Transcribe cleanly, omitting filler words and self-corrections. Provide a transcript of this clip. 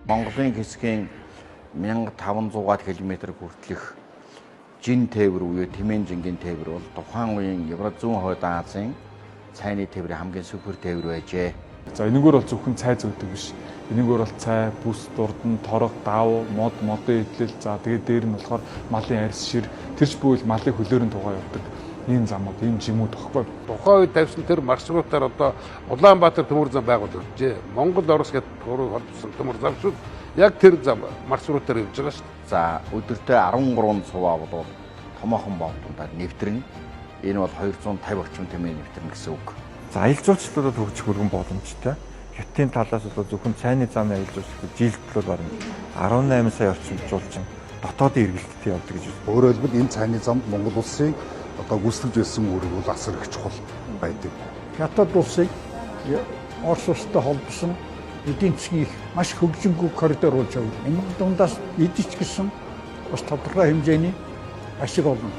Монголын хэсгийн 1500 км хүртэлх жин тээвэр буюу Тэмэн жингийн тээвэр бол тухайн үеийн Евразийн хойд Азийн цайны тээврийн хамгийн супер тээвэр байжээ. За энэгээр бол зөвхөн цай зөөдөг биш. Энэгээр бол цай, бүс, дурдан, торог, даав, модын идэл, за тэгээд дээр нь болохоор малын арьс шир, тэрч буйл малын хөлөөрийн тугаа явдаг. Ийм замууд, ийм жимүүд тоххой. Тухайн үед тавьсан тэр маршрутаар одоо Улаанбаатар төмөр зам байгуулагдажээ. Монгол Орос гэдэг гурван холбосон төмөр замшууд яг тэр зам маршрутаар явж байгаа шүү дээ. За өдөртөө 13 суваа бол томоохон боомтуудаар нэвтрэн энэ бол 250 орчим тэмээ нэвтрэн гэсэн үг. За аялал жуулчлалуудад хөгжих өргөн боломжтой. Хятадын талаас бол зөвхөн цайны замын аялал жуулчлал жилд бол бараг 18 сая орчим жуулчин дотоодын эргэлттэй явдаг гэж байна. Өөрөөр хэлбэл энэ цайны замд Монгол улсын одоо гүйцэтгэж байсан үүрэг бол асар их чухал байдаг. Хятад улсыг Орос улстай холбосон эдийн засгийн их маш хөгжингүй коридор болж байгаа. Энэ дундаас эдич гэсэн бас тодорхой хэмжээний ашиг олно.